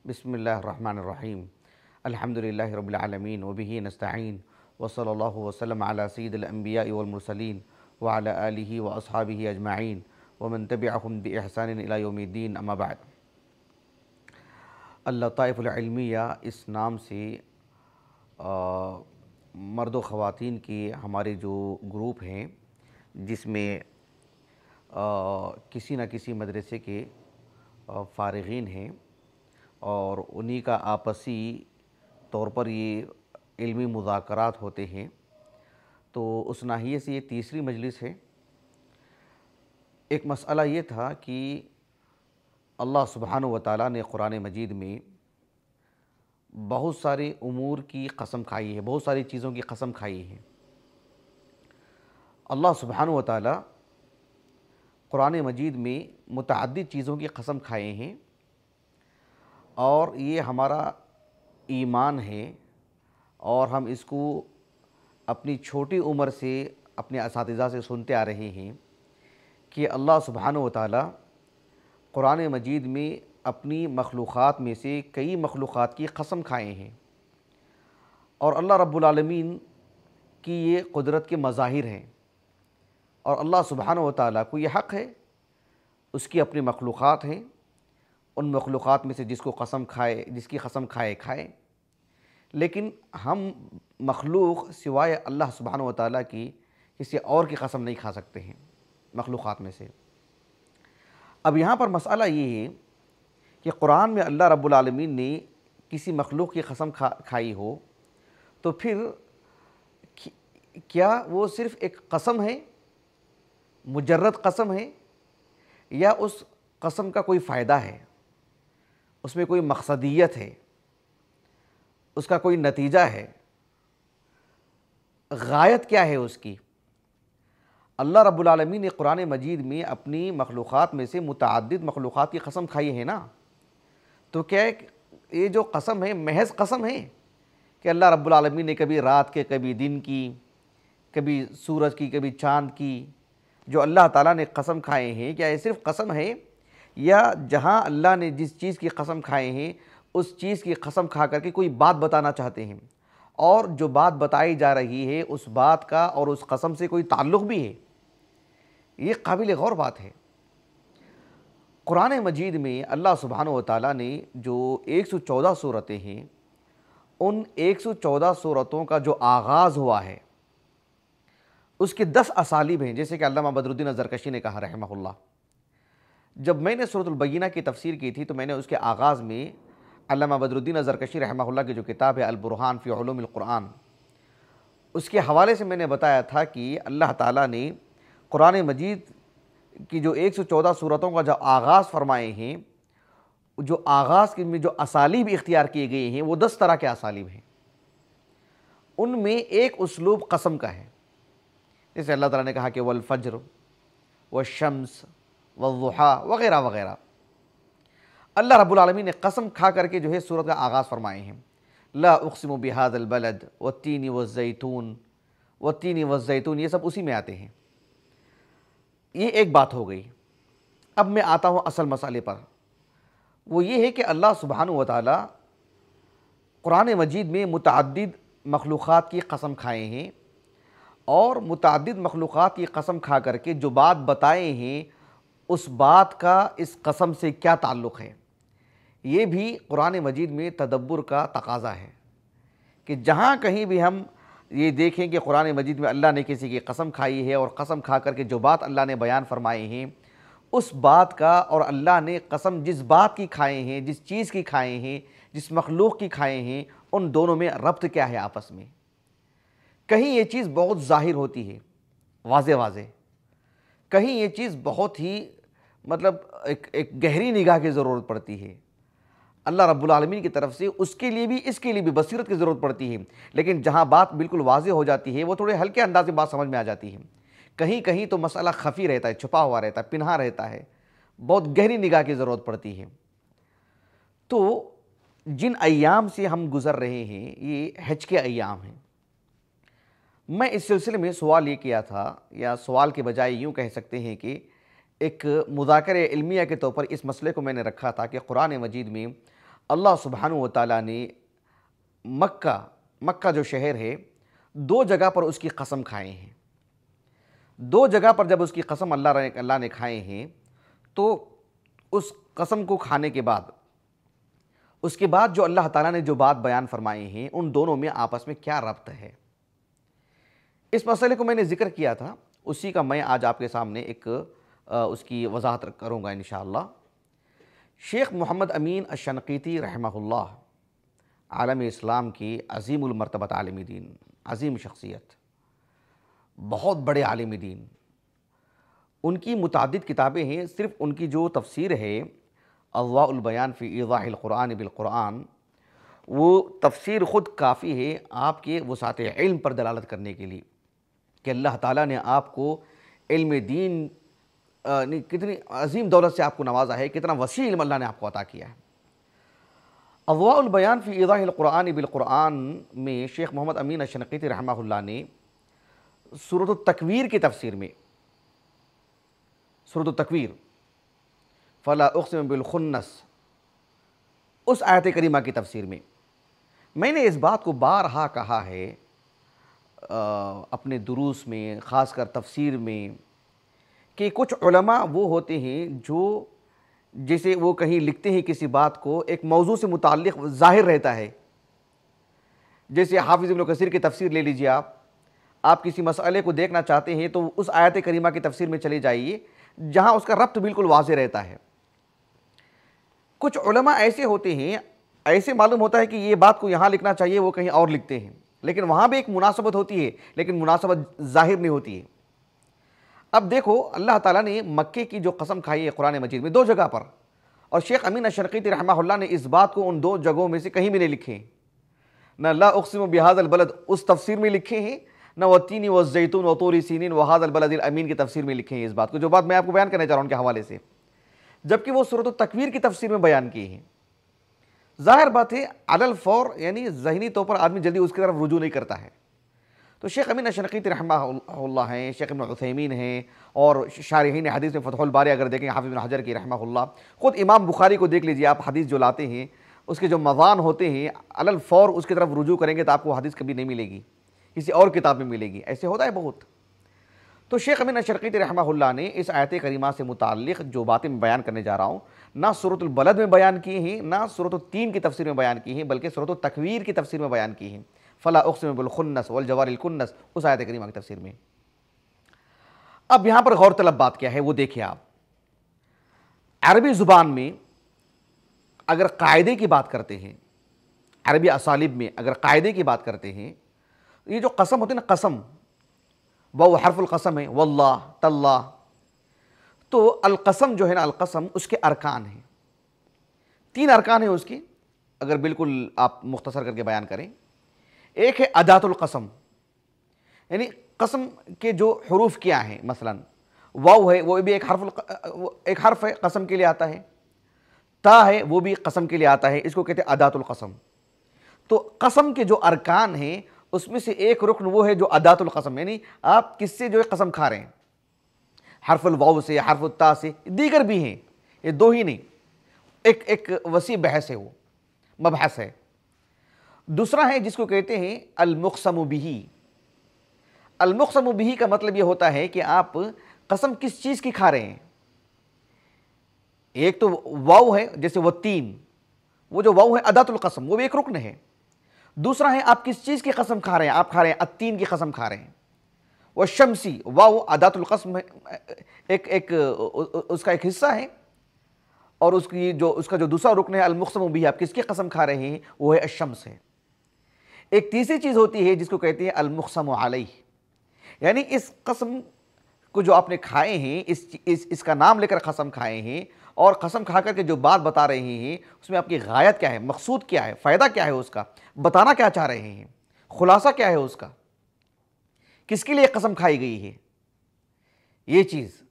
بسم اللہ الرحمن الرحیم الحمدللہ رب العالمین وبہ نستعین وصلی اللہ وسلم علی سید الانبیاء والمرسلین وعلی آلہ واصحابہ اجمعین ومن تبعہم بإحسان الی یوم الدین اما بعد۔ اللطائف العلمیہ اس نام سے مرد و خواتین کی ہمارے جو گروپ ہیں، جس میں کسی نہ کسی مدرسے کے فارغین ہیں اور انہی کا آپسی طور پر یہ علمی مذاکرات ہوتے ہیں، تو اس ناحیے سے یہ تیسری مجلس ہے۔ ایک مسئلہ یہ تھا کہ اللہ سبحانہ و تعالیٰ نے قرآن مجید میں بہت سارے امور کی قسم کھائی ہے، بہت ساری چیزوں کی قسم کھائی ہے۔ اللہ سبحانہ و تعالیٰ قرآن مجید میں متعدد چیزوں کی قسم کھائے ہیں، اور یہ ہمارا ایمان ہے، اور ہم اس کو اپنی چھوٹی عمر سے اپنے اساتذہ سے سنتے آ رہے ہیں کہ اللہ سبحانہ و تعالیٰ قرآن مجید میں اپنی مخلوقات میں سے کئی مخلوقات کی قسم کھائے ہیں، اور اللہ رب العالمین کی یہ قدرت کے مظاہر ہیں، اور اللہ سبحانہ و تعالیٰ کو یہ حق ہے، اس کی اپنی مخلوقات ہیں، ان مخلوقات میں سے جس کی قسم کھائے، لیکن ہم مخلوق سوائے اللہ سبحانہ و تعالیٰ کی کسی اور کی قسم نہیں کھا سکتے ہیں مخلوقات میں سے۔ اب یہاں پر مسئلہ یہ ہے کہ قرآن میں اللہ رب العالمین نے کسی مخلوق کی قسم کھائی ہو تو پھر کیا وہ صرف ایک قسم ہے، مجرد قسم ہے، یا اس قسم کا کوئی فائدہ ہے، اس میں کوئی مقصدیت ہے، اس کا کوئی نتیجہ ہے، غایت کیا ہے اس کی؟ اللہ رب العالمین نے قرآن مجید میں اپنی مخلوقات میں سے متعدد مخلوقات کی قسم کھائی ہے نا، تو کیا یہ جو قسم ہے محض قسم ہے کہ اللہ رب العالمین نے کبھی رات کے، کبھی دن کی، کبھی سورج کی، کبھی چاند کی، جو اللہ تعالیٰ نے قسم کھائے ہیں، کیا یہ صرف قسم ہے، یا جہاں اللہ نے جس چیز کی قسم کھائے ہیں اس چیز کی قسم کھا کر کے کوئی بات بتانا چاہتے ہیں، اور جو بات بتائی جا رہی ہے اس بات کا اور اس قسم سے کوئی تعلق بھی ہے؟ یہ قابل غور بات ہے۔ قرآن مجید میں اللہ سبحانہ و تعالیٰ نے جو 114 سورتیں ہیں، ان 114 سورتوں کا جو آغاز ہوا ہے اس کے 10 اسالیب ہیں، جیسے کہ علامہ بدر الدین زرکشی نے کہا رحمہ اللہ۔ جب میں نے سورۃ البینہ کی تفسیر کی تھی تو میں نے اس کے آغاز میں علامہ بدر الدین زرکشی رحمہ اللہ کی جو کتاب ہے البرہان فی علوم القرآن، اس کے حوالے سے میں نے بتایا تھا کہ اللہ تعالیٰ نے قرآن مجید کی جو 114 سورتوں کا جو آغاز فرمائے ہیں، جو آغاز میں جو اسالیب اختیار کیے گئے ہیں وہ 10 طرح کے اسالیب ہیں۔ ان میں ایک اسلوب قسم کا ہے، جیسے اللہ تعالیٰ نے کہا کہ والفجر والشمس والضحیٰ وغیرہ وغیرہ۔ اللہ رب العالمین نے قسم کھا کر کے جو ہے سورت کا آغاز فرمائے ہیں، لا اقسم بہذا البلد والتین والزیتون، والتین والزیتون، یہ سب اسی میں آتے ہیں۔ یہ ایک بات ہو گئی۔ اب میں آتا ہوں اصل مسئلے پر، وہ یہ ہے کہ اللہ سبحانہ و تعالیٰ قرآن مجید میں متعدد مخلوقات کی قسم کھائے ہیں، اور متعدد مخلوقات کی قسم کھا کر کے جو بات بتائے ہیں اس بات کا اس قسم سے کیا تعلق ہے، یہ بھی قرآن مجید میں تدبر کا تقاضا ہے کہ جہاں کہیں بھی ہم یہ دیکھیں کہ قرآن مجید میں اللہ نے کسی کی قسم کھائی ہے، اور قسم کھا کر کے جو بات اللہ نے بیان فرمائے ہیں اس بات کا، اور اللہ نے قسم جس بات کی کھائے ہیں، جس چیز کی کھائے ہیں، جس مخلوق کی کھائے ہیں، ان دونوں میں ربط کیا ہے آپس میں؟ کہیں یہ چیز بہت ظاہر ہوتی ہے، واضح واضح، کہیں یہ چیز بہت ہی ایک گہری نگاہ کی ضرورت پڑتی ہے، اللہ رب العالمین کی طرف سے اس کے لیے بھی اس کے لیے بھی بصیرت کی ضرورت پڑتی ہے، لیکن جہاں بات بالکل واضح ہو جاتی ہے وہ تھوڑے ہلکے انداز میں بات سمجھ میں آ جاتی ہے، کہیں کہیں تو مسئلہ خفی رہتا ہے، چھپا ہوا رہتا ہے، پنہا رہتا ہے، بہت گہری نگاہ کی ضرورت پڑتی ہے۔ تو جن ایام سے ہم گزر رہے ہیں یہ حج کے ایام ہیں۔ میں اس سلسلے میں سوال یہ کیا تھا، یا سوال کے بجائے یوں کہہ سکتے ہیں کہ ایک مذاکرہ علمیہ کے طور پر اس مسئلے کو میں نے رکھا تھا کہ قرآن مجید میں اللہ سبحانہ و تعالیٰ نے مکہ جو شہر ہے، دو جگہ پر اس کی قسم کھائے ہیں۔ دو جگہ پر جب اس کی قسم اللہ نے کھائے ہیں، تو اس قسم کو کھانے کے بعد، اس کے بعد جو اللہ تعالیٰ نے جو بات بیان فرمائے ہیں، ان دونوں میں آپس میں کیا ربط ہے؟ اس مسئلے کو میں نے ذکر کیا تھا، اسی کا میں آج آپ کے سامنے ایک اس کی وضاحت کروں گا انشاءاللہ۔ شیخ محمد امین الشنقیطی رحمہ اللہ، عالم اسلام کی عظیم المرتبت عالم دین، عظیم شخصیت، بہت بڑے عالم دین، ان کی متعدد کتابیں ہیں۔ صرف ان کی جو تفسیر ہے اضواء البیان فی ایضاح القرآن بالقرآن، وہ تفسیر خود کافی ہے آپ کے وسعت علم پر دلالت کرنے کے لیے کہ اللہ تعالیٰ نے آپ کو علم دین کتنی عظیم دولت سے آپ کو نوازا ہے، کتنا وسیع علم اللہ نے آپ کو عطا کیا ہے۔ اضواء البیان فی ایضاح القرآن بالقرآن میں شیخ محمد امین الشنقیطی رحمہ اللہ نے سورۃ التکویر کی تفسیر میں، سورۃ التکویر فلا اقسم بالخنس، اس آیت کریمہ کی تفسیر میں نے اس بات کو بارہا کہا ہے اپنے دروس میں، خاص کر تفسیر میں، کہ کچھ علماء وہ ہوتے ہیں جو جیسے وہ کہیں لکھتے ہیں کسی بات کو ایک موضوع سے متعلق ظاہر رہتا ہے، جیسے حافظ ابن کثیر کی تفسیر لے لیجئے، آپ کسی مسئلے کو دیکھنا چاہتے ہیں تو اس آیت کریمہ کی تفسیر میں چلے جائیے جہاں اس کا ربط بالکل واضح رہتا ہے۔ کچھ علماء ایسے ہوتے ہیں، ایسے معلوم ہوتا ہے کہ یہ بات کو یہاں لکھنا چاہیے، وہ کہیں اور لکھتے ہیں، لیکن وہاں بھی ایک مناسبت ہوتی ہے، لیکن مناسبت ظاہر نہیں ہوتی ہے۔ اب دیکھو اللہ تعالیٰ نے مکے کی جو قسم کھائی ہے قرآن مجید میں دو جگہ پر، اور شیخ امین الشنقیطی رحمہ اللہ نے اس بات کو ان دو جگہوں میں سے کہیں بھی نہیں لکھے ہیں، نہ لا اقسم بہذا البلد اس تفسیر میں لکھے ہیں، نہ والتین والزیتون وطور سینین وہذا البلد الامین کی تفسیر میں لکھے ہیں اس بات کو، جو بات میں آپ کو بیان کرنے چاہ رہا ہوں ان کے حوالے سے، جبکہ وہ سورۃ التکویر کی تفسیر میں بیان کی ہیں۔ ظاہر بات ہے علی الفور، یعنی ذہنی طور پر آدمی جلدی اس کی طرف رجوع نہیں کرتا ہے۔ تو شیخ امین الشنقیطی رحمہ اللہ ہیں، شیخ ابن عثیمین ہیں، اور شارحین حدیث میں فتح الباری اگر دیکھیں حافظ بن حجر کی رحمہ اللہ، خود امام بخاری کو دیکھ لیجئے آپ، حدیث جو لاتے ہیں اس کے جو مضان ہوتے ہیں علی الفور اس کی طرف رجوع کریں گے تو آپ کو حدیث کبھی نہیں ملے گی، کسی اور کتاب میں ملے گی، ایسے ہوتا ہے بہت۔ تو شیخ امین الشنقیطی رحمہ اللہ نے اس آیت کریمہ سے متعلق جو باتیں میں بیان کرنے جا رہا ہوں، نہ سورۃ البلد میں بیان کی ہیں، نہ سورۃ التین کی تفسیر میں بیان کی ہیں، بلکہ سورۃ التکویر کی تفسیر میں بیان کی ہیں، فلا اقسم بالخنس والجوار الکنس، اس آیت کریمہ کی تفسیر میں۔ اب یہاں پر غور طلب بات کیا ہے وہ دیکھیں آپ، عربی زبان میں اگر قاعدے کی بات کرتے ہیں، عربی اسالیب میں اگر قاعدے کی بات کرتے ہیں، یہ جو قسم ہوتی ہے نا، قسم وہ حرف القسم ہے، واللہ تاللہ، تو القسم جو ہے نا، القسم اس کے ارکان ہیں، تین ارکان ہیں اس کی، اگر بالکل آپ مختصر کر کے بیان کریں۔ ایک ہے ادات القسم، یعنی قسم کے جو حروف کیا ہیں، مثلا واو ہے وہ بھی ایک حرف ہے، قسم کے لیے آتا ہے، تا ہے وہ بھی قسم کے لیے آتا ہے، اس کو کہتے ہیں ادات القسم۔ تو قسم کے جو ارکان ہیں اس میں سے ایک رکن وہ ہے جو ادات القسم، یعنی آپ کس سے جو ہے قسم کھا رہے ہیں، حرف الواو سے، حرف التا سے، دیگر بھی ہیں، یہ دو ہی نہیں، ایک وسیع بحث ہے، وہ مبحث ہے۔ دوسرا ہے جس کو کہتے ہیں المقسم بہ۔ المقسم بہ کا مطلب یہ ہوتا ہے کہ آپ قسم کس چیز کی کھا رہے ہیں۔ ایک تو واو ہے جیسے والتین، وہ جو واو ہے ادات القسم، وہ بھی ایک رکن ہے۔ دوسرا ہے آپ کس چیز کی قسم کھا رہے ہیں، آپ کھا رہے ہیں التین کی قسم کھا رہے ہیں۔ والشمسی، واو ادات القسم ایک اس کا ایک حصہ ہے، اور اس کا جو دوسرا رکن ہے المقسم بہ، آپ کس کی قسم کھا رہے ہیں، وہ ہے الشمس ہے۔ ایک تیسری چیز ہوتی ہے جس کو کہتے ہیں المقسم علیہ، یعنی اس قسم کو جو آپ نے کھائے ہیں، اس کا نام لے کر قسم کھائے ہیں، اور قسم کھا کر کے جو بات بتا رہے ہیں اس میں آپ کی غایت کیا ہے، مقصود کیا ہے، فائدہ کیا ہے اس کا، بتانا کیا چاہ رہے ہیں، خلاصہ کیا ہے اس کا، کس کے لیے قسم کھائی گئی ہے، یہ چیز۔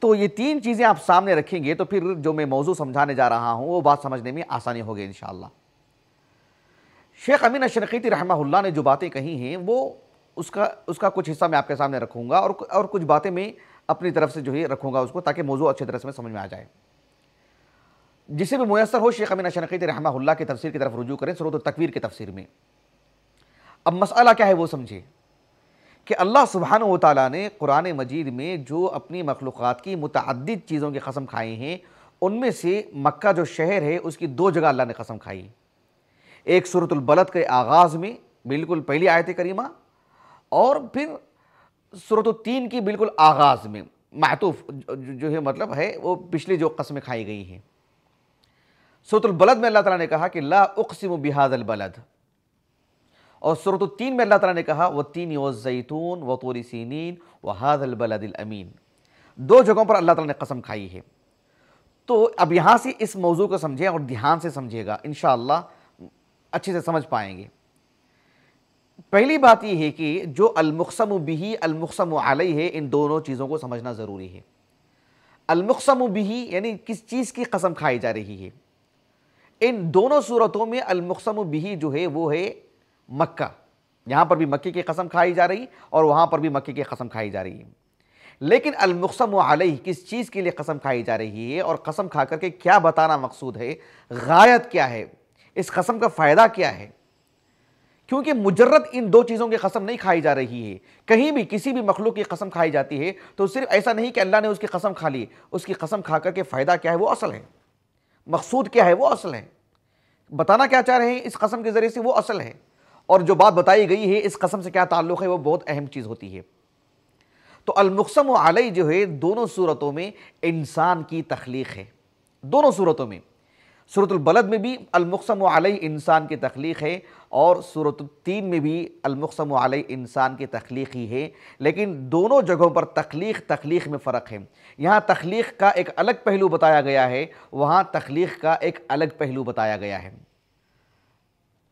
تو یہ تین چیزیں آپ سامنے رکھیں گے تو پھر جو میں موضوع سمجھانے جا رہا ہوں وہ بات سمجھنے میں آسانی ہوگی انشاءاللہ۔ شیخ امین الشنقیطی رحمہ اللہ نے جو باتیں کہی ہیں وہ اس کا کچھ حصہ میں آپ کے سامنے رکھوں گا، اور کچھ باتیں میں اپنی طرف سے جو ہے رکھوں گا اس کو، تاکہ موضوع اچھی طرح سے سمجھ میں آ جائے۔ جسے بھی میسر ہو شیخ امین شنقیطی رحمہ اللہ کی تفسیر کی طرف رجوع کریں سورۃ التکویر کی تفسیر میں۔ اب مسئلہ کیا ہے وہ سمجھے کہ اللہ سبحانہ و تعالیٰ نے قرآن مجید میں جو اپنی مخلوقات کی متعدد چیزوں کی قسم کھائی ہیں، ان میں سے مکہ جو شہر ہے اس کی دو جگہ اللہ نے قسم کھائی، ایک سورۃ البلد کے آغاز میں بالکل پہلی آیت کریمہ، اور پھر سورۃ التین کی بالکل آغاز میں معطوف جو ہے مطلب ہے وہ پچھلی جو قسمیں کھائی گئی ہیں۔ سورۃ البلد میں اللہ تعالیٰ نے کہا کہ لا اقسم بہذا البلد، اور سورۃ التین میں اللہ تعالیٰ نے کہا والتین والزیتون وطور سینین وہذا البلد الامین، دو جگہوں پر اللہ تعالیٰ نے قسم کھائی ہے۔ تو اب یہاں سے اس موضوع کو سمجھیں اور دھیان سے سمجھے گا، انشاءاللہ اچھے سے سمجھ پائیں گے۔ پہلی بات یہ ہے کہ جو المقسم بہ المقسم علیہ ہے، ان دونوں چیزوں کو سمجھنا ضروری ہے۔ المقسم بہ یعنی کس چیز کی قسم کھائی جا رہی ہے، ان دونوں صورتوں میں المقسم بہ جو ہے وہ ہے مکہ، یہاں پر بھی مکے کی قسم کھائی جا رہی اور وہاں پر بھی مکے کی قسم کھائی جا رہی ہے۔ لیکن المقسم علیہ کس چیز کے لیے قسم کھائی جا رہی ہے اور قسم کھا کر کے کیا بتانا مقصود ہے، غایت کیا ہے، اس قسم کا فائدہ کیا ہے؟ کیونکہ مجرد ان دو چیزوں کی قسم نہیں کھائی جا رہی ہے، کہیں بھی کسی بھی مخلوق کی قسم کھائی جاتی ہے تو صرف ایسا نہیں کہ اللہ نے اس کی قسم کھا لی، اس کی قسم کھا کر کے فائدہ کیا ہے وہ اصل ہے، مقصود کیا ہے وہ اصل ہے، بتانا کیا چاہ رہے ہیں اس قسم کے ذریعے سے وہ اصل ہے، اور جو بات بتائی گئی ہے اس قسم سے کیا تعلق ہے وہ بہت اہم چیز ہوتی ہے۔ تو المقسم علیہ جو ہے دونوں صورتوں میں انسان کی تخلیق ہے، دونوں صورتوں میں، سورۃ البلد میں بھی المقسم علیہ انسان کی تخلیق ہے اور سورۃ التین میں بھی المقسم علیہ انسان کی تخلیق ہی ہے، لیکن دونوں جگہوں پر تخلیق میں فرق ہے۔ یہاں تخلیق کا ایک الگ پہلو بتایا گیا ہے، وہاں تخلیق کا ایک الگ پہلو بتایا گیا ہے۔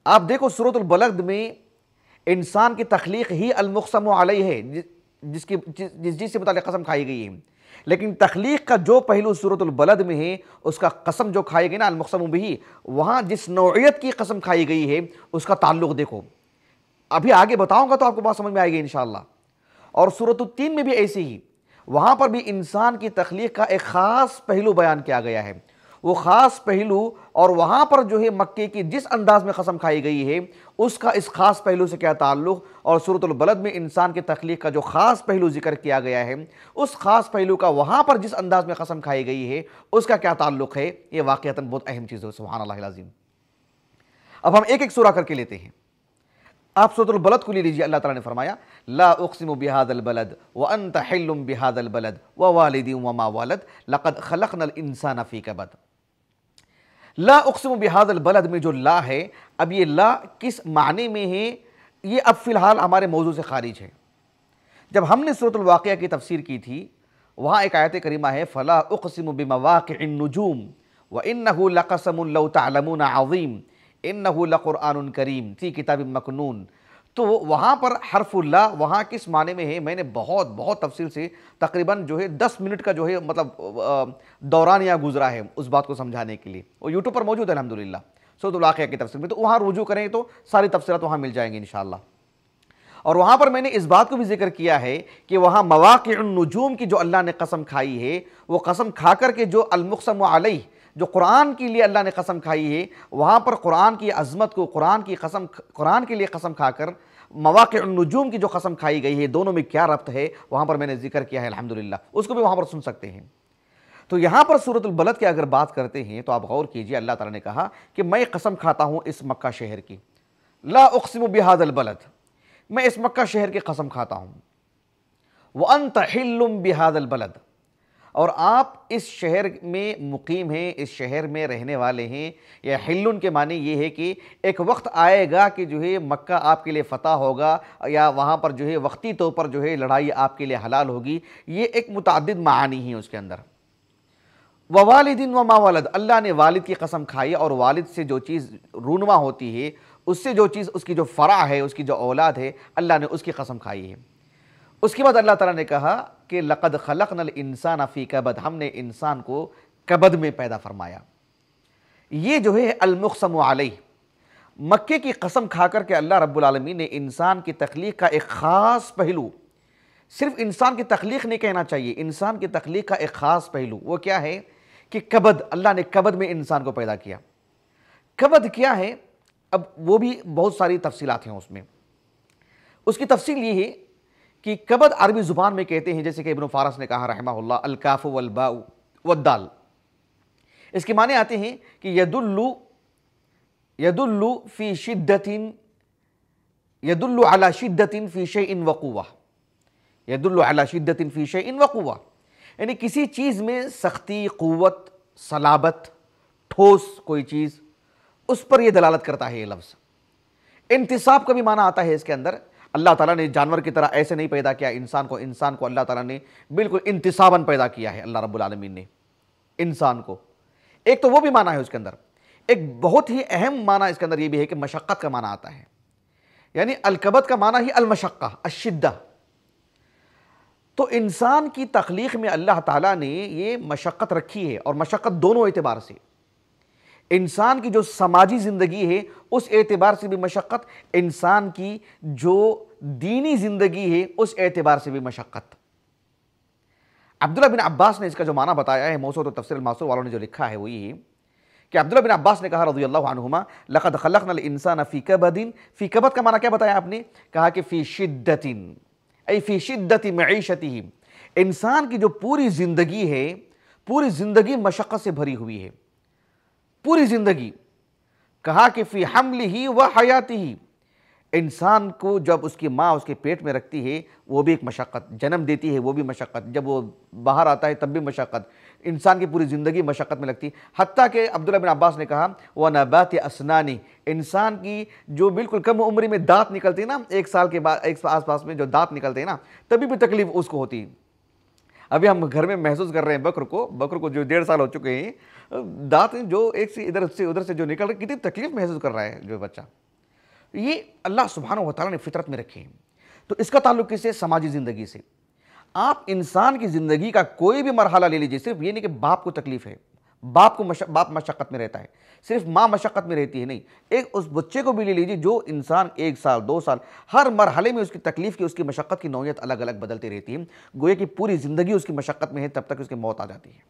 آپ دیکھو سورۃ البلد میں انسان کی تخلیق ہی المقسم علیہ ہے، جس سے متعلق قسم کھائی گئی ہے، لیکن تخلیق کا جو پہلو سورۃ البلد میں ہے اس کا قسم جو کھائی گئی نا المقسم بہ، وہاں جس نوعیت کی قسم کھائی گئی ہے اس کا تعلق دیکھو، ابھی آگے بتاؤں گا تو آپ کو بات سمجھ میں آئے گی انشاءاللہ۔ اور سورۃ التین میں بھی ایسے ہی، وہاں پر بھی انسان کی تخلیق کا ایک خاص پہلو بیان کیا گیا ہے، وہ خاص پہلو، اور وہاں پر جو ہے مکے کی جس انداز میں قسم کھائی گئی ہے اس کا اس خاص پہلو سے کیا تعلق، اور سورۃ البلد میں انسان کی تخلیق کا جو خاص پہلو ذکر کیا گیا ہے اس خاص پہلو کا وہاں پر جس انداز میں قسم کھائی گئی ہے اس کا کیا تعلق ہے، یہ واقعتاً بہت اہم چیز ہے، سبحان اللہ العظیم۔ اب ہم ایک ایک سورہ کر کے لیتے ہیں۔ آپ سورۃ البلد کو لے لیجیے، اللہ تعالیٰ نے فرمایا لا اقسم بهذا البلد وانت حل بهذا البلد ووالد وما ولد لقد خلقنا الانسان في كبد۔ لا اقسم بهذا البلد میں جو لا ہے، اب یہ لا کس معنی میں ہے یہ اب فی الحال ہمارے موضوع سے خارج ہے۔ جب ہم نے سورۃ الواقعہ کی تفسیر کی تھی وہاں ایک آیت کریمہ ہے فلا اقسم بمواقع النجوم وانه لقسم لو تعلمون عظیم انه لقرآن کریم فی کتاب مکنون، تو وہاں پر حرف اللہ وہاں کس معنی میں ہے میں نے بہت تفصیل سے تقریباً جو ہے 10 منٹ کا جو ہے مطلب دوران یہاں گزرا ہے اس بات کو سمجھانے کے لیے، وہ یوٹیوب پر موجود ہے الحمدللہ سورۃ الواقعہ کی تفسیر میں، تو وہاں رجوع کریں تو ساری تفسیرات وہاں مل جائیں گے انشاءاللہ۔ اور وہاں پر میں نے اس بات کو بھی ذکر کیا ہے کہ وہاں مواقع النجوم کی جو اللہ نے قسم کھائی ہے، وہ قسم کھا کر کے جو المقسم علیہ جو قرآن کے لیے اللہ نے قسم کھائی ہے، وہاں پر قرآن کی عظمت کو قرآن کے لیے قسم کھا کر مواقع النجوم کی جو قسم کھائی گئی ہے دونوں میں کیا ربط ہے وہاں پر میں نے ذکر کیا ہے الحمدللہ، اس کو بھی وہاں پر سن سکتے ہیں۔ تو یہاں پر سورۃ البلد کی اگر بات کرتے ہیں تو آپ غور کیجئے، اللہ تعالیٰ نے کہا کہ میں قسم کھاتا ہوں اس مکہ شہر کی، لا اقسم بہذا البلد، میں اس مکہ شہر کی قسم کھاتا ہوں، وانت حل بہذا البلد، اور آپ اس شہر میں مقیم ہیں، اس شہر میں رہنے والے ہیں۔ یا حلن کے معنی یہ ہے کہ ایک وقت آئے گا کہ جو ہے مکہ آپ کے لیے فتح ہوگا، یا وہاں پر جو ہے وقتی طور پر جو ہے لڑائی آپ کے لیے حلال ہوگی، یہ ایک متعدد معانی ہیں اس کے اندر۔ ووالد وما ولد، اللہ نے والد کی قسم کھائی، اور والد سے جو چیز رونما ہوتی ہے، اس سے جو چیز اس کی جو فرع ہے، اس کی جو اولاد ہے، اللہ نے اس کی قسم کھائی ہے۔ اس کے بعد اللہ تعالیٰ نے کہا کہ لقد خلقنا الانسان فی کبد، ہم نے انسان کو کبد میں پیدا فرمایا۔ یہ جو ہے المقسم علیہ، مکے کی قسم کھا کر کے اللہ رب العالمین نے انسان کی تخلیق کا ایک خاص پہلو، صرف انسان کی تخلیق نہیں کہنا چاہیے، انسان کی تخلیق کا ایک خاص پہلو وہ کیا ہے کہ کبد، اللہ نے کبد میں انسان کو پیدا کیا۔ کبد کیا ہے؟ اب وہ بھی بہت ساری تفصیلات ہیں اس میں۔ اس کی تفصیل یہ ہے کہ کبد عربی زبان میں کہتے ہیں، جیسے کہ ابن فارس نے کہا رحمہ اللہ، الکاف والباء والدال، اس کے معنی آتے ہیں کہ یدل فی شدت، یدل علی شدت فی شیء وقوہ، یدل علی شدت فی شیء وقوہ، یعنی کسی چیز میں سختی، قوت، صلابت، ٹھوس کوئی چیز، اس پر یہ دلالت کرتا ہے یہ لفظ۔ انتصاب کا بھی معنی آتا ہے اس کے اندر۔ اللہ تعالیٰ نے جانور کی طرح ایسے نہیں پیدا کیا انسان کو اللہ تعالیٰ نے بالکل انتصاباً پیدا کیا ہے، اللہ رب العالمین نے انسان کو۔ ایک تو وہ بھی معنی ہے اس کے اندر۔ ایک بہت ہی اہم معنی اس کے اندر یہ بھی ہے کہ مشقت کا معنی آتا ہے، یعنی الکبد کا معنی ہی المشقہ، الشدہ۔ تو انسان کی تخلیق میں اللہ تعالیٰ نے یہ مشقت رکھی ہے، اور مشقت دونوں اعتبار سے، انسان کی جو سماجی زندگی ہے اس اعتبار سے بھی مشقت، انسان کی جو دینی زندگی ہے اس اعتبار سے بھی مشقت۔ عبداللہ بن عباس نے اس کا جو معنی بتایا ہے، موسوعۃ تفسیر الماثور والوں نے جو لکھا ہے وہ یہ ہے کہ عبداللہ بن عباس نے کہا رضی اللہ عنہما، لقد خلقنا الانسان فی کبد، فی کبد کا معنی کیا بتایا آپ نے؟ کہا کہ فی شدت، ای فی شدت معیشتہ، انسان کی جو پوری زندگی ہے، پوری زندگی مشقت سے بھری ہوئی ہے، پوری زندگی۔ کہا کہ فی حملہ و حیاتہ، انسان کو جب اس کی ماں اس کے پیٹ میں رکھتی ہے وہ بھی ایک مشقت، جنم دیتی ہے وہ بھی مشقت، جب وہ باہر آتا ہے تب بھی مشقت، انسان کی پوری زندگی مشقت میں لگتی ہے۔ حتیٰ کہ عبداللہ بن عباس نے کہا وَنَبَاتِ أَسْنَانِ، انسان کی جو بالکل کم عمری میں دانت نکلتے ہیں نا، 1 سال کے بعد ایک آس پاس میں جو دانت نکلتے ہیں نا، تبھی بھی تکلیف اس کو ہوتی ہے۔ ابھی ہم گھر میں محسوس کر رہے ہیں بکر کو جو 1.5 سال ہو چکے ہیں، دانت جو ایک سے ادھر سے جو نکل رہے، کتنی تکلیف محسوس کر رہا ہے جو بچہ۔ یہ اللہ سبحانہ و تعالیٰ نے فطرت میں رکھے ہیں۔ تو اس کا تعلق کس سے؟ سماجی زندگی سے۔ آپ انسان کی زندگی کا کوئی بھی مرحلہ لے لیجیے، صرف یہ نہیں کہ باپ کو تکلیف ہے، باپ مشقت میں رہتا ہے، صرف ماں مشقت میں رہتی ہے، نہیں، ایک اس بچے کو بھی لے لیجیے جو انسان 1 سال 2 سال، ہر مرحلے میں اس کی تکلیف کی، اس کی مشقت کی نوعیت الگ الگ بدلتی رہتی ہے، گویا کہ پوری زندگی اس کی مشقت میں ہے تب تک اس کی موت آ جاتی ہے۔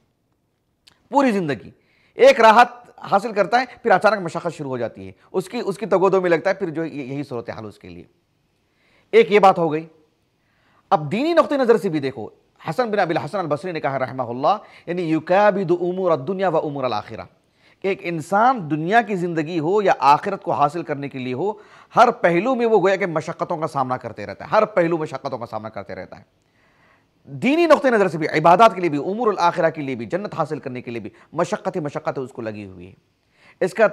پوری زندگی ایک راحت حاصل کرتا ہے، پھر اچانک مشقت شروع ہو جاتی ہے، اس کی تگودو میں لگتا ہے، پھر جو یہی صورتحال اس کے لیے۔ ایک یہ بات ہو گئی۔ اب دینی نقطہ نظر سے بھی دیکھو، حسن بن ابی الحسن البصری نے کہا رحمہ اللہ، یعنی یکابد امور الدنیا و امور الاخرہ، کہ ایک انسان دنیا کی زندگی ہو یا آخرت کو حاصل کرنے کے لیے ہو، ہر پہلو میں وہ گویا کہ مشقتوں کا سامنا کرتے رہتا ہے، ہر پہلو مشقتوں کا سامنا کرتے رہتا ہے۔ دینی نقطہ نظر سے بھی، عبادات کے لیے بھی، امور الاخرہ کے لیے بھی، جنت حاصل کرنے کے لیے بھی مشقت اس کو لگی ہوئی ہے۔ اس کا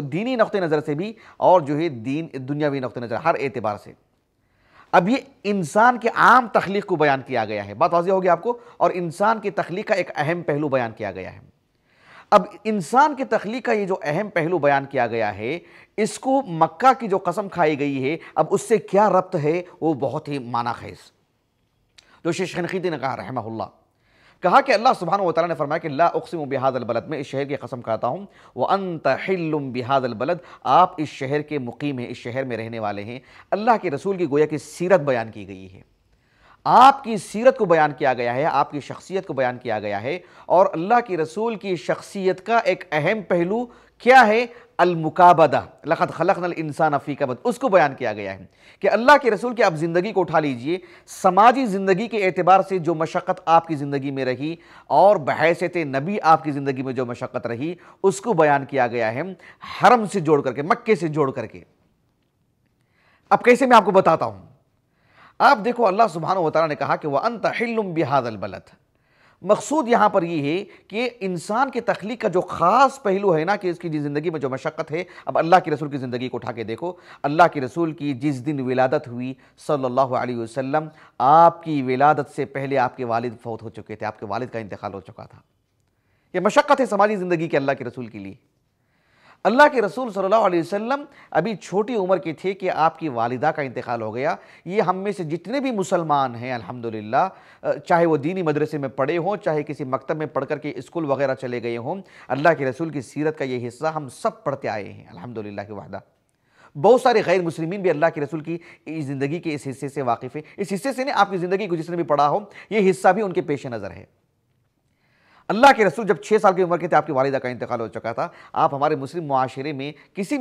دینی نقطہ نظر سے بھی اور جو ہے دنیاوی نقطہ نظر، ہر اعتبار سے۔ اب یہ انسان کے عام تخلیق کو بیان کیا گیا ہے، بات واضح ہوگی آپ کو، اور انسان کی تخلیق کا ایک اہم پہلو بیان کیا گیا ہے۔ اب انسان کی تخلیق کا یہ جو اہم پہلو بیان کیا گیا ہے، اس کو مکہ کی جو قسم کھائی گئی ہے، اب اس سے کیا ربط ہے، وہ بہت ہی معنی خیز، جو شیخ شنقیطی نے کہا رحمہ اللہ، کہا کہ اللہ سبحانہ و تعالیٰ نے فرمایا کہ لا اقسم بہذا البلد، میں اس شہر کی قسم کھاتا ہوں، وانت حل بہذا البلد، آپ اس شہر کے مقیم ہیں، اس شہر میں رہنے والے ہیں۔ اللہ کے رسول کی گویا کہ سیرت بیان کی گئی ہے، آپ کی سیرت کو بیان کیا گیا ہے، آپ کی شخصیت کو بیان کیا گیا ہے، اور اللہ کی رسول کی شخصیت کا ایک اہم پہلو کیا ہے؟ المکابدہ، لقد خلقنا الانسان فی کبد، اس کو بیان کیا گیا ہے کہ اللہ کے رسول کی آپ زندگی کو اٹھا لیجئے، سماجی زندگی کے اعتبار سے جو مشقت آپ کی زندگی میں رہی اور بحیثیت نبی آپ کی زندگی میں جو مشقت رہی، اس کو بیان کیا گیا ہے حرم سے جوڑ کر کے، مکے سے جوڑ کر کے۔ اب کیسے میں آپ کو بتاتا ہوں، آپ دیکھو اللہ سبحانہ و تعالیٰ نے کہا کہ وَأَنْتَ حِلٌّ بِهَذَا الْبَلَدِ، مقصود یہاں پر یہ ہے کہ انسان کی تخلیق کا جو خاص پہلو ہے نا، کہ اس کی زندگی میں جو مشقت ہے، اب اللہ کے رسول کی زندگی کو اٹھا کے دیکھو، اللہ کے رسول کی جس دن ولادت ہوئی صلی اللہ علیہ وسلم، آپ کی ولادت سے پہلے آپ کے والد فوت ہو چکے تھے، آپ کے والد کا انتقال ہو چکا تھا۔ یہ مشقت ہے سماجی زندگی کے اللہ کے رسول کے لیے۔ اللہ کے رسول صلی اللہ علیہ وسلم ابھی چھوٹی عمر کے تھے کہ آپ کی والدہ کا انتقال ہو گیا۔ یہ ہم میں سے جتنے بھی مسلمان ہیں الحمدللہ، چاہے وہ دینی مدرسے میں پڑھے ہوں، چاہے کسی مکتب میں پڑھ کر کے اسکول وغیرہ چلے گئے ہوں، اللہ کے رسول کی سیرت کا یہ حصہ ہم سب پڑھتے آئے ہیں الحمدللہ کی وحدہ۔ بہت سارے غیر مسلمین بھی اللہ کے رسول کی زندگی کے اس حصے سے واقف ہیں، اس حصے سے نہیں، آپ کی زندگی کو جس نے بھی پڑھا ہو، یہ حصہ بھی ان کے پیش نظر ہے۔ اللہ کے رسول جب 6 سال کی عمر کے تھے آپ کی والدہ کا انتقال ہو چکا تھا. آپ ہمارے مسلم معاشرے میں کسی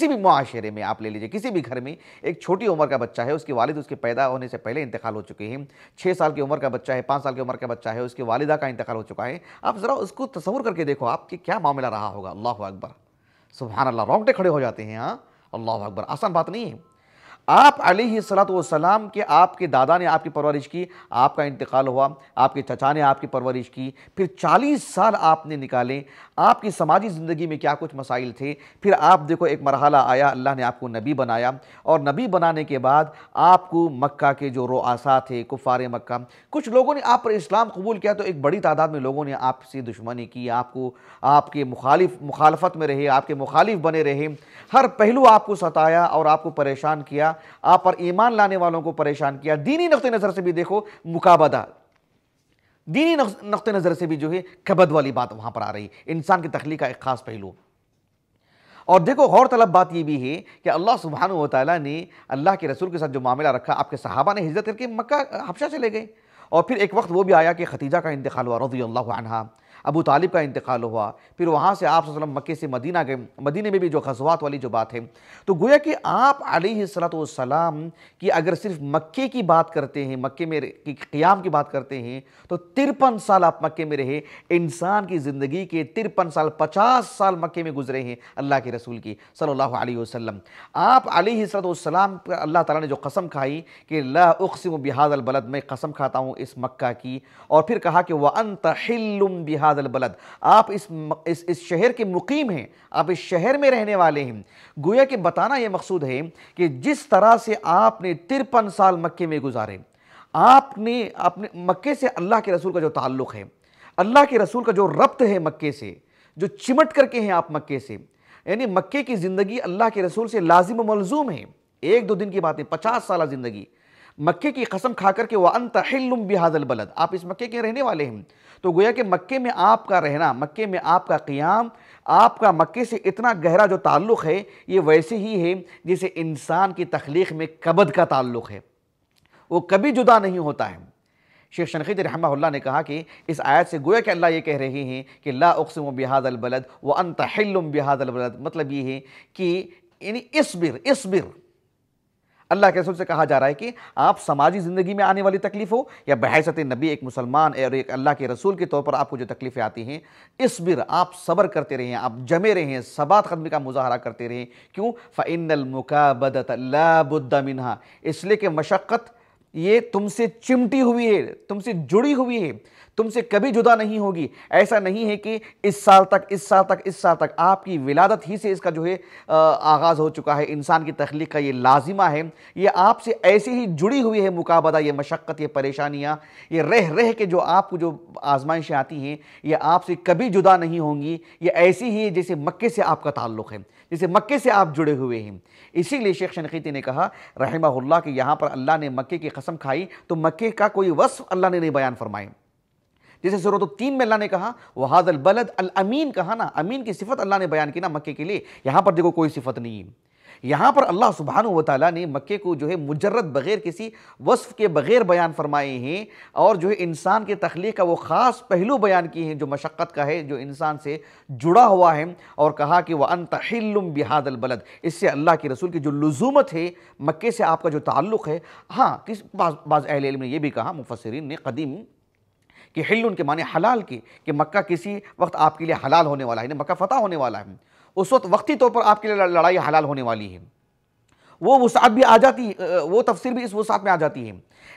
بھی معاشرے میں آپ لے لیجئے, کسی بھی گھر میں ایک چھوٹی عمر کا بچہ ہے, اس کی والد اس کے پیدا ہونے سے پہلے انتقال ہو چکے ہیں. 6 سال کی عمر کا بچہ ہے, 5 سال کی عمر کا بچہ ہے, اس کی والدہ کا انتقال ہو چکا ہے. آپ ذرا اس کو تصور کر کے دیکھو آپ کی کیا معاملہ رہا ہوگا. اللہ اکبر, سبحان اللہ, رونگٹے کھڑے ہو جاتے ہیں. ہاں اللہ اکبر, آسان بات نہیں ہے. آپ علیہ السلام کے آپ کے دادا نے آپ کی پرورش کی, آپ کا انتقال ہوا, آپ کے چچا نے آپ کی پرورش کی, پھر 40 سال آپ نے نکالے. آپ کی سماجی زندگی میں کیا کچھ مسائل تھے, پھر آپ دیکھو ایک مرحلہ آیا, اللہ نے آپ کو نبی بنایا, اور نبی بنانے کے بعد آپ کو مکہ کے جو رؤساء تھے, کفار مکہ, کچھ لوگوں نے آپ پر اسلام قبول کیا, تو ایک بڑی تعداد میں لوگوں نے آپ سے دشمنی کی, آپ کو آپ کے مخالفت میں رہے, آپ کے مخالف بنے رہے, ہر پہلو آپ کو ستایا اور آپ کو پریشان کیا, آپ پر ایمان لانے والوں کو پریشان کیا. دینی نقطہ نظر سے بھی دیکھو مکابدہ, دینی نقطہ نظر سے بھی جو ہے کبد والی بات وہاں پر آ رہی, انسان کی تخلیق کا ایک خاص پہلو. اور دیکھو غور طلب بات یہ بھی ہے کہ اللہ سبحانہ و تعالیٰ نے اللہ کے رسول کے ساتھ جو معاملہ رکھا, آپ کے صحابہ نے ہجرت کر کے مکہ حبشہ چلے گئے, اور پھر ایک وقت وہ بھی آیا کہ ختیجہ کا انتقال ہوا رضی اللہ عنہا, ابو طالب کا انتقال ہوا, پھر وہاں سے آپ صلی اللہ علیہ وسلم مکے سے مدینہ گئے, مدینہ میں بھی جو غزوات والی جو بات ہے, تو گویا کہ آپ علیہ السلام کی اگر صرف مکے کی بات کرتے ہیں, مکے میں قیام کی بات کرتے ہیں, تو 53 سال آپ مکے میں رہے. انسان کی زندگی کے 53 سال 50 سال مکے میں گزرے ہیں اللہ کے رسول کی صلی اللہ علیہ وسلم. آپ علیہ السلام پر اللہ تعالیٰ نے جو قسم کھائی کہ لا اقسم بہذا البلد, میں قسم کھاتا ہوں اس مکہ کی, اور پھر کہا کہ وَأَنْتَ حِلٌّ بِهَذَا البلد, آپ اس شہر کے مقیم ہیں, آپ اس شہر میں رہنے والے ہیں. گویا کہ بتانا یہ مقصود ہے کہ جس طرح سے آپ نے 53 سال مکے میں گزارے, آپ نے اپنے مکے سے اللہ کے رسول کا جو تعلق ہے, اللہ کے رسول کا جو ربط ہے مکے سے, جو چمٹ کر کے ہیں آپ مکے سے, یعنی مکے کی زندگی اللہ کے رسول سے لازم و ملزوم ہے. 1-2 دن کی بات ہے, 50 سالہ زندگی مکے کی قسم کھا کر کے وَأَنْتَ حِلٌّ بِهَذَا الْبَلَدِ, آپ اس مکے کے رہنے والے ہیں. تو گویا کہ مکے میں آپ کا رہنا, مکے میں آپ کا قیام, آپ کا مکے سے اتنا گہرا جو تعلق ہے, یہ ویسے ہی ہے جیسے انسان کی تخلیق میں کبد کا تعلق ہے, وہ کبھی جدا نہیں ہوتا ہے. شیخ شنقیطی رحمہ اللہ نے کہا کہ اس آیت سے گویا کہ اللہ یہ کہہ رہے ہیں کہ لا اقسم بہذا البلد وانت حل بہذا البلد, مطلب یہ ہے کہ یعنی اصبر. اللہ کے رسول سے کہا جا رہا ہے کہ آپ سماجی زندگی میں آنے والی تکلیف ہو یا بحیثیت نبی ایک مسلمان اور ایک اللہ کے رسول کے طور پر آپ کو جو تکلیفیں آتی ہیں, اصبر, آپ صبر کرتے رہیں, آپ جمے رہیں, ثبات قدمی کا مظاہرہ کرتے رہیں. کیوں؟ فإن المکابدۃ لا بد منہا, اس لیے کہ مشقت یہ تم سے چمٹی ہوئی ہے, تم سے جڑی ہوئی ہے, تم سے کبھی جدا نہیں ہوگی. ایسا نہیں ہے کہ اس سال تک آپ کی ولادت ہی سے اس کا جو ہے آغاز ہو چکا ہے. انسان کی تخلیق کا یہ لازمہ ہے, یہ آپ سے ایسے ہی جڑی ہوئی ہے مکابدہ, یہ مشقت, یہ پریشانیاں, یہ رہ کے جو آپ کو جو آزمائشیں آتی ہیں, یہ آپ سے کبھی جدا نہیں ہوں گی. یہ ایسی ہی جیسے مکے سے آپ کا تعلق ہے, جیسے مکے سے آپ جڑے ہوئے ہیں. اسی لیے شیخ شنقیطی نے کہا رحمہ اللہ کہ یہاں پر اللہ نے مکے کی قسم کھائی تو مکے کا کوئی وصف اللہ نے نہیں بیان فرمائے. جیسے سورۃ التین میں اللہ نے کہا وَهَذَا الْبَلَدْ الْأَمِينَ, کہا نا, امین کی صفت اللہ نے بیان کی نا مکے کے لیے. یہاں پر دیکھو کوئی صفت نہیں ہے. یہاں پر اللہ سبحانہ و تعالیٰ نے مکے کو جو ہے مجرد بغیر کسی وصف کے بغیر بیان فرمائے ہیں, اور جو ہے انسان کے تخلیق کا وہ خاص پہلو بیان کیے ہیں جو مشقت کا ہے, جو انسان سے جڑا ہوا ہے, اور کہا کہ وَأَنْتَ حِلٌّ بِهَذَا الْبَلَدِ. اس سے اللہ کے رسول کی جو لزومت ہے, مکے سے آپ کا جو تعلق ہے. ہاں, بعض اہل علم نے یہ بھی کہا, مفسرین نے قدیم, کہ حلن کے معنی حلال کی, کہ مکہ کسی وقت آپ کے لیے حلال ہونے والا ہے, مکہ فتح ہونے والا ہے, اس وقت وقتی طور پر آپ کے لیے لڑائی حلال ہونے والی ہے. وہ وسعت بھی آ جاتی ہے, وہ تفسیر بھی اس وسعت میں آ جاتی ہے.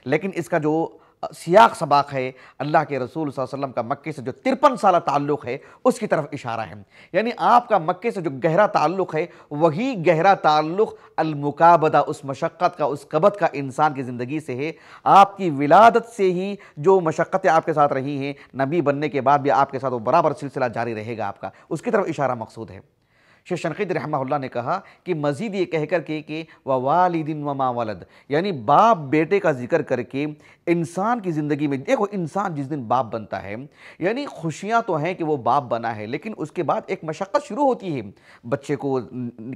لیکن اس کا جو سیاق سباق ہے, اللہ کے رسول صلی اللہ علیہ وسلم کا مکے سے جو 53 سالہ تعلق ہے, اس کی طرف اشارہ ہے. یعنی آپ کا مکے سے جو گہرا تعلق ہے, وہی گہرا تعلق المکابدہ, اس مشقت کا, اس کبد کا انسان کی زندگی سے ہے. آپ کی ولادت سے ہی جو مشقتیں آپ کے ساتھ رہی ہیں, نبی بننے کے بعد بھی آپ کے ساتھ وہ برابر سلسلہ جاری رہے گا آپ کا, اس کی طرف اشارہ مقصود ہے. شیخ شنقیطی رحمہ اللہ نے کہا کہ مزید یہ کہہ کر کے کہ وَوَالِدٍ وَمَا وَلَد، یعنی باپ بیٹے کا ذکر کر کے انسان کی زندگی میں، دیکھو انسان جس دن باپ بنتا ہے، یعنی خوشیاں تو ہیں کہ وہ باپ بنا ہے، لیکن اس کے بعد ایک مشقت شروع ہوتی ہے، بچے کو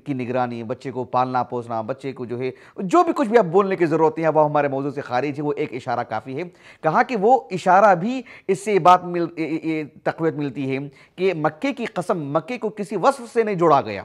کی نگرانی، بچے کو پالنا پوسنا، بچے کو جو ہے جو بھی کچھ بھی اب بولنے کی ضرورت ہے وہ ہمارے موضوع سے خارج ہے، وہ ایک اشارہ کافی ہے۔ کہا کہ وہ اشارہ بھی اس سے بات تقویت ملتی ہے کہ مکے کی قسم، مکے کو کسی وصف سے نہیں جوڑا گیا،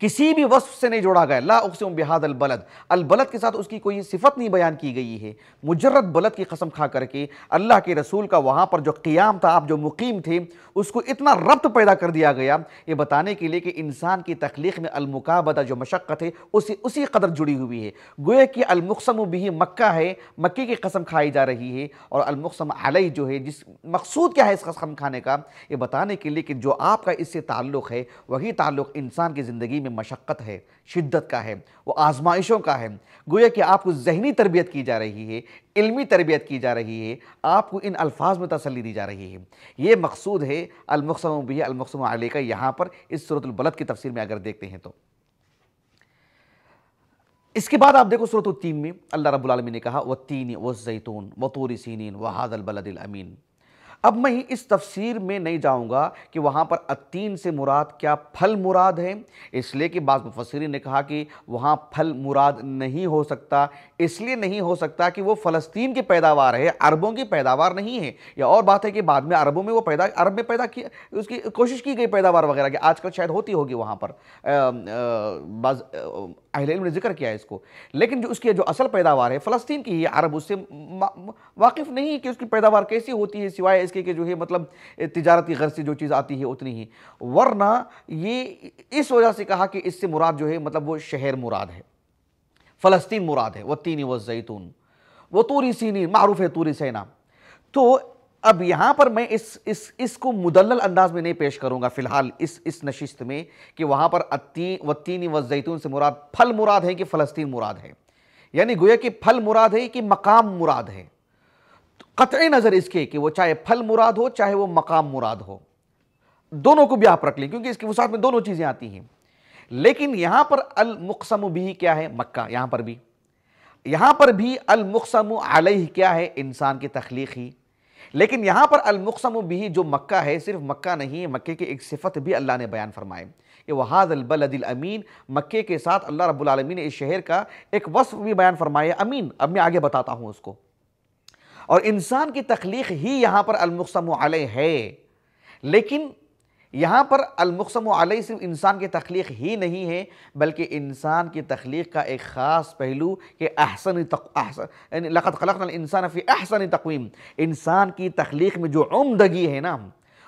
کسی بھی وصف سے نہیں جوڑا گیا۔ لا اقسم بہذا البلد، البلد کے ساتھ اس کی کوئی صفت نہیں بیان کی گئی ہے، مجرد بلد کی قسم کھا کر کے اللہ کے رسول کا وہاں پر جو قیام تھا، آپ جو مقیم تھے، اس کو اتنا ربط پیدا کر دیا گیا، یہ بتانے کے لیے کہ انسان کی تخلیق میں المکابدہ جو مشقت ہے اسی قدر جڑی ہوئی ہے۔ گویا کہ المقسم بہ مکہ ہے، مکے کی قسم کھائی جا رہی ہے، اور المقسم علیہ جو ہے، جس مقصود کیا ہے اس قسم کھانے کا، یہ بتانے کے لیے کہ جو آپ کا اس سے تعلق ہے وہی تعلق انسان کی زندگی میں مشقت ہے، شدت کا ہے، وہ آزمائشوں کا ہے۔ گویا کہ آپ کو ذہنی تربیت کی جا رہی ہے، علمی تربیت کی جا رہی ہے، آپ کو ان الفاظ میں تسلی دی جا رہی ہے۔ یہ مقصود ہے المقسم بہ المقسم علیہ کا، یہاں پر اس سورۃ البلد کی تفسیر میں اگر دیکھتے ہیں تو۔ اس کے بعد آپ دیکھو سورۃ التین میں اللہ رب العالمین نے کہا وَالتِّینِ وَالزَّیْتُونِ وَطُورِ سِینِین وَهَٰذَا الْبَلَدِ الْأَمِینِ۔ اب میں اس تفسیر میں نہیں جاؤں گا کہ وہاں پر التین سے مراد کیا پھل مراد ہے، اس لیے کہ بعض مفسرین نے کہا کہ وہاں پھل مراد نہیں ہو سکتا، اس لیے نہیں ہو سکتا کہ وہ فلسطین کی پیداوار ہے، عربوں کی پیداوار نہیں ہے۔ یا اور بات ہے کہ بعد میں عرب میں پیدا کی، اس کی کوشش کی گئی پیداوار وغیرہ کہ آج کل شاید ہوتی ہوگی وہاں پر، بعض اہل علم نے ذکر کیا ہے اس کو، لیکن جو اس کی جو اصل پیداوار ہے فلسطین کی ہی، عرب اس سے واقف نہیں ہے کہ اس کی پیداوار کیسی ہوتی ہے، سوائے اس کے کہ جو ہے مطلب تجارتی غرض سے جو چیز آتی ہے اتنی ہی، ورنہ یہ اس وجہ سے کہا کہ اس سے مراد جو ہے مطلب وہ شہر مراد ہے، فلسطین مراد ہے۔ وَالتِّینِ وَالزَّیْتُونِ وَطُورِ سِینِین، معروف ہے طور سینا۔ تو اب یہاں پر میں اس کو مدلل انداز میں نہیں پیش کروں گا فی الحال اس نشست میں کہ وہاں پر وَالتِّینِ وَالزَّیْتُونِ سے مراد پھل مراد ہے کہ فلسطین مراد ہے، یعنی گویا کہ پھل مراد ہے کہ مقام مراد ہے، قطعی نظر اس کے کہ وہ چاہے پھل مراد ہو چاہے وہ مقام مراد ہو، دونوں کو بھی آپ رکھ لیں کیونکہ اس کی وسعت میں دونوں چیزیں آتی ہیں۔ لیکن یہاں پر المقسم بھی کیا ہے؟ مکہ، یہاں پر بھی المقسم علیہ کیا ہے؟ انسان کی تخلیق ہی۔ لیکن یہاں پر المقسم بھی جو مکہ ہے، صرف مکہ نہیں ہے، مکے کی ایک صفت بھی اللہ نے بیان فرمائے کہ وَهَٰذَا الْبَلَدِ الْأَمِینِ، مکے کے ساتھ اللہ رب العالمین نے اس شہر کا ایک وصف بھی بیان فرمایا، امین۔ اب میں آگے بتاتا ہوں اس کو۔ اور انسان کی تخلیق ہی یہاں پر المقسم علیہ ہے، لیکن یہاں پر المقسم علیہ صرف انسان کی تخلیق ہی نہیں ہے، بلکہ انسان کی تخلیق کا ایک خاص پہلو کہ لَقَدْ خَلَقْنَا الْإِنسَانَ فِي أَحْسَنِ تَقْوِيمٍ، انسان کی تخلیق میں جو عمدگی ہے نا،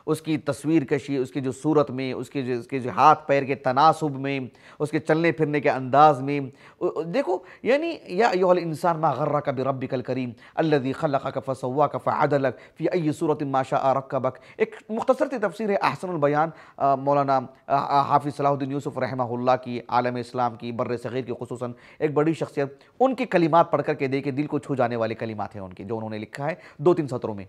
اس کی تصویر کشی، اس کی جو صورت میں، اس کے جو ہاتھ پیر کے تناسب میں، اس کے چلنے پھرنے کے انداز میں، دیکھو یعنی یا ایھا الانسان ما غرک بربک الکریم الذی خلقک فسواک فعدلک فی ای صورت ما شاء رکبک۔ ایک مختصر سی تفسیر ہے احسن البیان، مولانا حافظ صلاح الدین یوسف رحمہ اللہ کی، عالم اسلام کی، بر صغیر کی خصوصاً ایک بڑی شخصیت، ان کی کلمات پڑھ کر کے دیکھیں، دل کو چھو جانے والے کلمات ہیں ان کے جو انہوں نے لکھا ہے 2-3 سطروں میں۔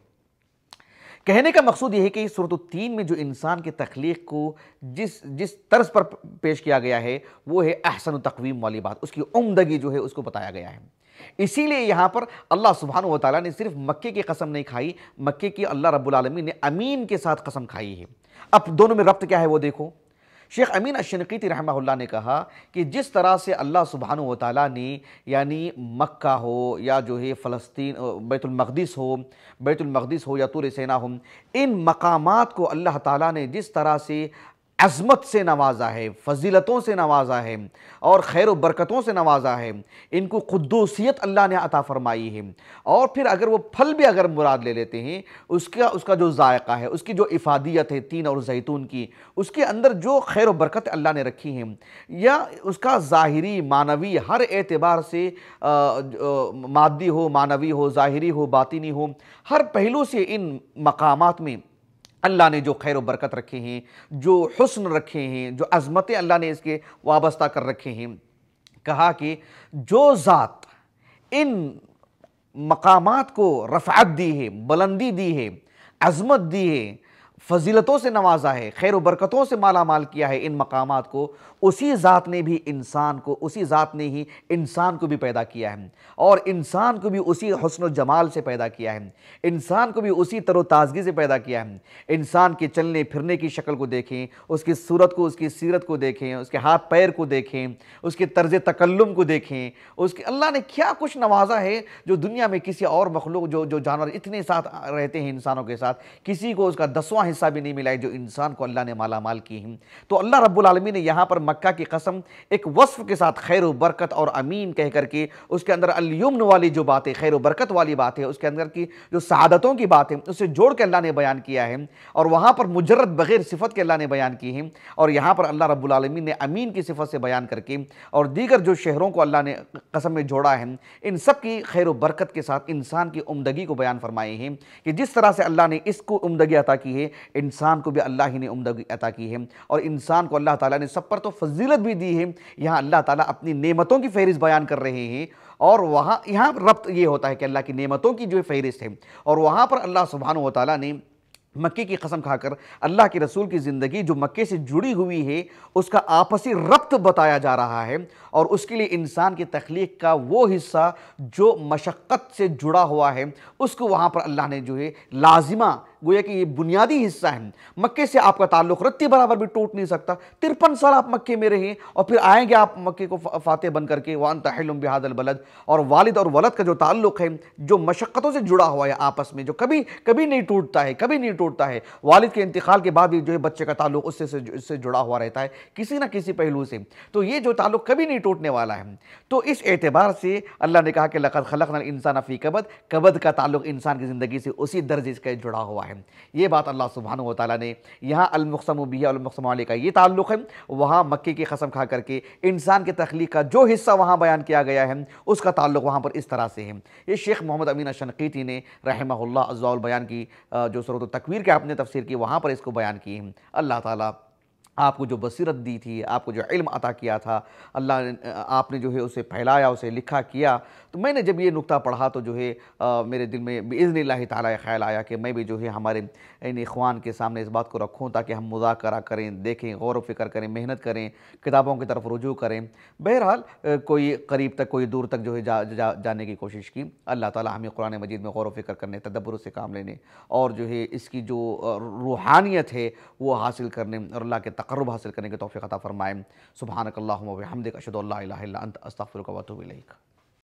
کہنے کا مقصود یہ ہے کہ سورۃ التین میں جو انسان کی تخلیق کو جس طرز پر پیش کیا گیا ہے وہ ہے احسن تقویم والی بات، اس کی عمدگی جو ہے اس کو بتایا گیا ہے۔ اسی لیے یہاں پر اللہ سبحانہ وتعالیٰ نے صرف مکے کی قسم نہیں کھائی، مکے کی اللہ رب العالمین نے امین کے ساتھ قسم کھائی ہے۔ اب دونوں میں ربط کیا ہے وہ دیکھو۔ شیخ امین الشنقیطی رحمہ اللہ نے کہا کہ جس طرح سے اللہ سبحانہ وتعالیٰ نے یعنی مکہ ہو یا جو ہے فلسطین بیت المقدس ہو یا طور سینا ہو، ان مقامات کو اللہ تعالیٰ نے جس طرح سے عظمت سے نوازا ہے، فضیلتوں سے نوازا ہے اور خیر و برکتوں سے نوازا ہے، ان کو قدوسیت اللہ نے عطا فرمائی ہے، اور پھر اگر وہ پھل بھی اگر مراد لے لیتے ہیں، اس کا جو ذائقہ ہے، اس کی جو افادیت ہے تین اور زیتون کی، اس کے اندر جو خیر و برکت اللہ نے رکھی ہیں، یا اس کا ظاہری معنوی ہر اعتبار سے مادی ہو، معنوی ہو، ظاہری ہو، باطنی ہو، ہر پہلو سے ان مقامات میں اللہ نے جو خیر و برکت رکھے ہیں، جو حسن رکھے ہیں، جو عظمتیں اللہ نے اس کے وابستہ کر رکھے ہیں، کہا کہ جو ذات ان مقامات کو رفعت دی ہے، بلندی دی ہے، عظمت دی ہے، فضیلتوں سے نوازا ہے، خیر و برکتوں سے مالا مال کیا ہے ان مقامات کو، اسی ذات نے بھی انسان کو، اسی ذات نے ہی انسان کو بھی پیدا کیا ہے، اور انسان کو بھی اسی حسن و جمال سے پیدا کیا ہے، انسان کو بھی اسی تر و تازگی سے پیدا کیا ہے۔ انسان کے چلنے پھرنے کی شکل کو دیکھیں، اس کی صورت کو، اس کی سیرت کو دیکھیں، اس کے ہاتھ پیر کو دیکھیں، اس کے طرز تکلم کو دیکھیں، اس کے اللہ نے کیا کچھ نوازا ہے جو دنیا میں کسی اور مخلوق جو جانور اتنے ساتھ رہتے ہیں انسانوں کے ساتھ، کسی کو اس کا 10واں حصہ بھی نہیں ملا ہے جو انسان کو اللہ نے مالا مال کی ہیں۔ تو اللہ رب العالمین نے یہاں پر مکہ کی قسم ایک وصف کے ساتھ خیر و برکت اور امین کہہ کر کے اس کے اندر الیمن والی جو بات ہے، خیر و برکت والی بات ہے، اس کے اندر کی جو سعادتوں کی بات ہے، اسے جوڑ کے اللہ نے بیان کیا ہے، اور وہاں پر مجرد بغیر صفت کے اللہ نے بیان کی ہے، اور یہاں پر اللہ رب العالمین نے امین کی صفت سے بیان کر کے اور دیگر جو شہروں کو اللہ نے قسم میں جوڑا ہے، ان سب کی خیر و برکت کے ساتھ انسان کی عمدگی کو بیان فرمائے ہیں کہ جس طرح سے اللہ نے اس کو عمدگی عطا کی ہے، انسان کو بھی اللہ ہی نے عمدگی عطا کی ہے، اور انسان کو اللہ تعالیٰ نے سب پر تو فضیلت بھی دی ہے۔ یہاں اللہ تعالیٰ اپنی نعمتوں کی فہرست بیان کر رہے ہیں، اور یہاں ربط یہ ہوتا ہے کہ اللہ کی نعمتوں کی جو فہرست ہے، اور وہاں پر اللہ سبحانہ و تعالیٰ نے مکے کی قسم کھا کر اللہ کے رسول کی زندگی جو مکے سے جڑی ہوئی ہے اس کا آپسی ربط بتایا جا رہا ہے، اور اس کے لیے انسان کی تخلیق کا وہ حصہ جو مشقت سے جڑا ہوا ہے اس کو وہاں پر اللہ نے جو ہے لازمہ، گویا کہ یہ بنیادی حصہ ہے۔ مکے سے آپ کا تعلق رتی برابر بھی ٹوٹ نہیں سکتا، 53 سال آپ مکے میں رہیں اور پھر آئیں گے آپ مکے کو فاتح بن کر کے، وَأَنْتَ حِلٌّ بِهَذَا الْبَلَدِ، اور والد اور ولد کا جو تعلق ہے جو مشقتوں سے جڑا ہوا ہے آپس میں، جو کبھی نہیں ٹوٹتا ہے، کبھی نہیں ٹوٹتا ہے، والد کے انتقال کے بعد بھی جو ہے بچے کا تعلق اس سے جڑا ہوا رہتا ہے کسی نہ کسی پہلو سے، تو یہ جو تعلق کبھی نہیں ٹوٹنے والا ہے۔ تو اس اعتبار سے اللہ نے کہا کہ لَقَدْ خَلَقْنَا الْإِنسَانَ فِي كَبَدٍ، کبد کا تعلق انسان کی زندگی سے اسی درجے سے جڑا ہوا ہے۔ یہ بات اللہ سبحانہ و تعالیٰ نے یہاں المقسم بہ اور المقسم علیہ کا یہ تعلق ہے، وہاں مکے کی قسم کھا کر کے انسان کی تخلیق کا جو حصہ وہاں بیان کیا گیا ہے اس کا تعلق وہاں پر اس طرح سے ہے۔ یہ شیخ محمد امین الشنقیطی نے رحمہ اللہ عز و جل بیان کی، جو سورۃ التکویر کے آپ نے تفسیر کی وہاں پر اس کو بیان کی ہے۔ اللہ تعالیٰ آپ کو جو بصیرت دی تھی، آپ کو جو علم عطا کیا تھا، آپ نے جو ہے اسے پھیلایا، اسے لکھا کیا، تو میں نے جب یہ نقطہ پڑھا تو جو ہے میرے دل میں بإذن اللہ تعالیٰ خیال آیا کہ میں بھی جو ہے ہمارے ان اخوان کے سامنے اس بات کو رکھوں تاکہ ہم مذاکرہ کریں، دیکھیں، غور و فکر کریں، محنت کریں، کتابوں کی طرف رجوع کریں۔ بہرحال کوئی قریب تک، کوئی دور تک جو ہے جانے کی کوشش کی۔ اللہ تعالیٰ ہمیں قرآن مجید میں غور و فکر کرنے، تدبر سے کام لینے، اور جو ہے اس کی جو روحانیت ہے وہ حاصل کرنے اور اللہ کے تقرب حاصل کرنے کی توفیق عطا فرمائیں۔ سبحانک اللہم و بحمدک، اشہد ان لا الہ الا انت، استغفرک و اتوب الیک۔